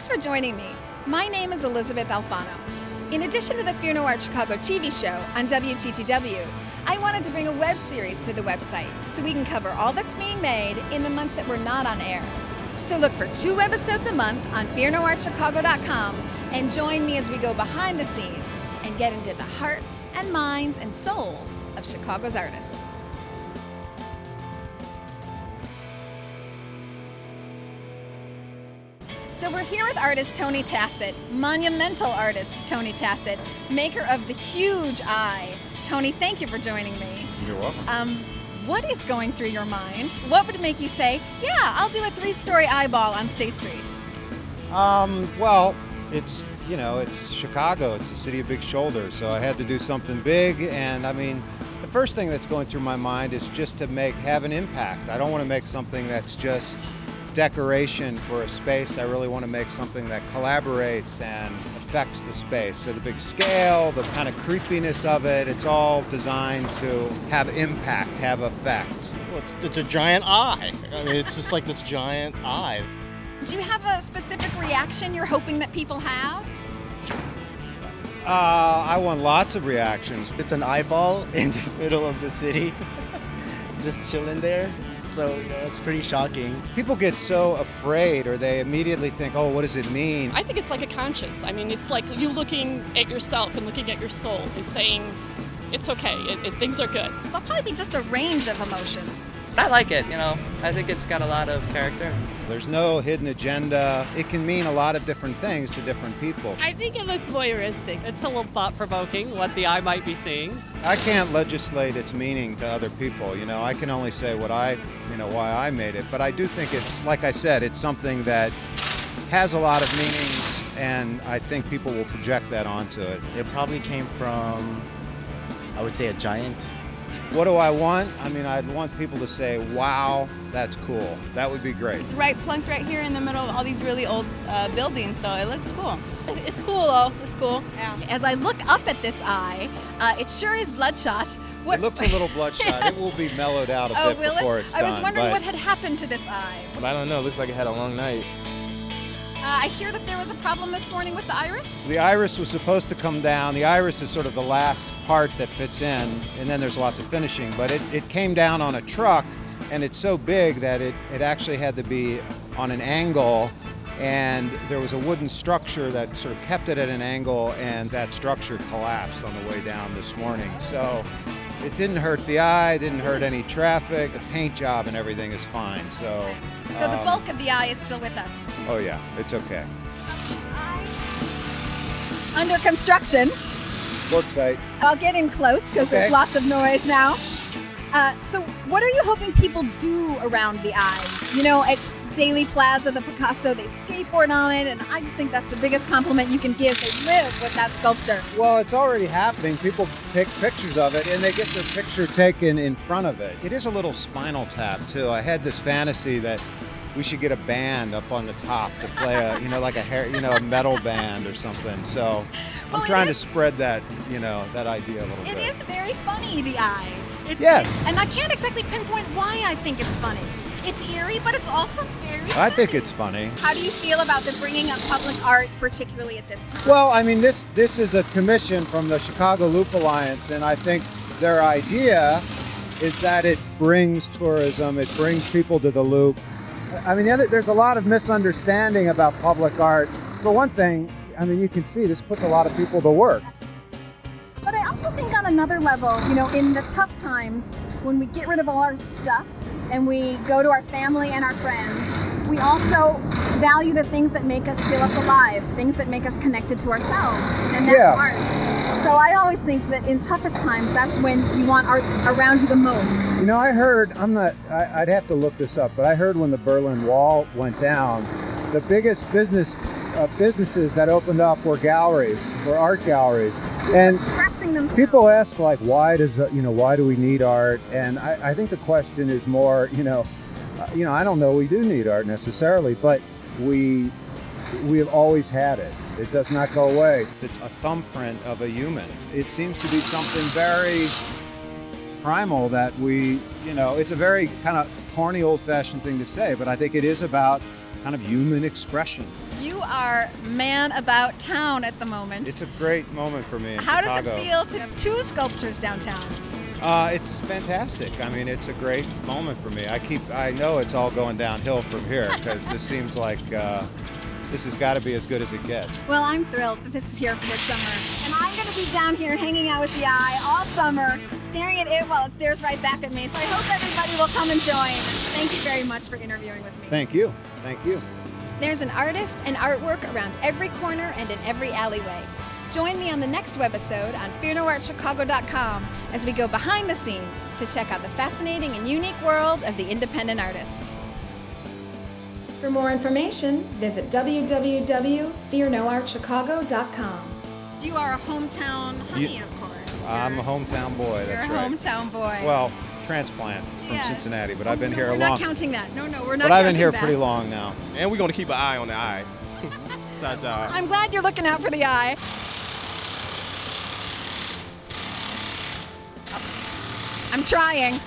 Thanks for joining me. My name is Elysabeth Alfano. In addition to the Fear No Art Chicago TV show on WTTW, I wanted to bring a web series to the website so we can cover all that's being made in the months that we're not on air. So look for 2 webisodes a month on fearnoartchicago.com and join me as we go behind the scenes and get into the hearts and minds and souls of Chicago's artists. So we're here with artist Tony Tasset, monumental artist Tony Tasset, maker of the huge eye. Tony, thank you for joining me. You're welcome. What is going through your mind? What would make you say, yeah, I'll do a 3-story eyeball on State Street? Well, it's Chicago. It's a city of big shoulders, so I had to do something big. And I mean, the first thing that's going through my mind is just to have an impact. I don't want to make something that's just decoration for a space. I really want to make something that collaborates and affects the space. So the big scale, the kind of creepiness of it, it's all designed to have impact, have effect. Well, it's a giant eye. I mean, it's just like this giant eye. Do you have a specific reaction you're hoping that people have? I want lots of reactions. It's an eyeball in the middle of the city, just chilling there. So it's pretty shocking. People get so afraid, or they immediately think, oh, what does it mean? I think it's like a conscience. I mean, it's like you looking at yourself and looking at your soul and saying, it's okay, things are good. There'll probably be just a range of emotions. I like it, I think it's got a lot of character. There's no hidden agenda. It can mean a lot of different things to different people. I think it looks voyeuristic. It's a little thought-provoking what the eye might be seeing. I can't legislate its meaning to other people. I can only say why I made it. But I do think it's, like I said, it's something that has a lot of meanings, and I think people will project that onto it. It probably came from, I would say, a giant. What do I want? I mean, I'd want people to say, wow, that's cool. That would be great. It's plunked right here in the middle of all these really old buildings, so it looks cool. It's cool, though. It's cool. Yeah. As I look up at this eye, it sure is bloodshot. It looks a little bloodshot. Yes. It will be mellowed out a bit before it's done. I was wondering what had happened to this eye. I don't know. It looks like it had a long night. I hear that there was a problem this morning with the iris. The iris was supposed to come down. The iris is sort of the last part that fits in, and then there's lots of finishing. But it came down on a truck, and it's so big that it actually had to be on an angle, and there was a wooden structure that sort of kept it at an angle, and that structure collapsed on the way down this morning. So it didn't hurt the eye, didn't hurt any traffic. The paint job and everything is fine. So the bulk of the eye is still with us. Oh yeah, it's okay. Under construction. Work site. I'll get in close because there's lots of noise now. So what are you hoping people do around the eye? At Daily Plaza, the Picasso, they skateboard on it, and I just think that's the biggest compliment you can give. They live with that sculpture. Well, it's already happening. People take pictures of it, and they get their picture taken in front of it. It is a little Spinal Tap, too. I had this fantasy that we should get a band up on the top to play a metal band or something. So I'm trying to spread that, that idea a little bit. It is very funny, the eye. Yes. And I can't exactly pinpoint why I think it's funny. It's eerie, but it's also very funny. I think it's funny. How do you feel about the bringing of public art, particularly at this time? Well, I mean, this is a commission from the Chicago Loop Alliance, and I think their idea is that it brings tourism, it brings people to the Loop. I mean, there's a lot of misunderstanding about public art. For one thing, I mean, you can see this puts a lot of people to work. But I also think on another level, in the tough times, when we get rid of all our stuff and we go to our family and our friends, we also value the things that make us feel us alive, things that make us connected to ourselves, and that's art. So I always think that in toughest times, that's when you want art around you the most. I heard, I'd have to look this up, but I heard when the Berlin Wall went down, the biggest businesses that opened up were art galleries. And expressing themselves. People ask, why do we need art? And I think the question is more, I don't know we do need art necessarily, but we have always had it. It does not go away. It's a thumbprint of a human. It seems to be something very primal that it's a very kind of corny, old-fashioned thing to say, but I think it is about kind of human expression. You are man about town at the moment. It's a great moment for me in How Chicago. does it feel to have two sculptures downtown? It's fantastic. I mean, it's a great moment for me. I know it's all going downhill from here because this seems like this has got to be as good as it gets. Well, I'm thrilled that this is here for this summer. And I'm going to be down here hanging out with the eye all summer, staring at it while it stares right back at me. So I hope everybody will come and join. Thank you very much for interviewing with me. Thank you. Thank you. There's an artist and artwork around every corner and in every alleyway. Join me on the next webisode on fearnoartchicago.com as we go behind the scenes to check out the fascinating and unique world of the independent artist. For more information, visit www.fearnoartchicago.com. You are a hometown honey, of course. I'm a hometown boy, that's You're a right. hometown boy. Well, transplant from Yes. Cincinnati, but I've been here we're a long not counting that. No, we're not But I've been counting here that. pretty long now. And we're going to keep an eye on the eye. Besides our I'm glad you're looking out for the eye. I'm trying.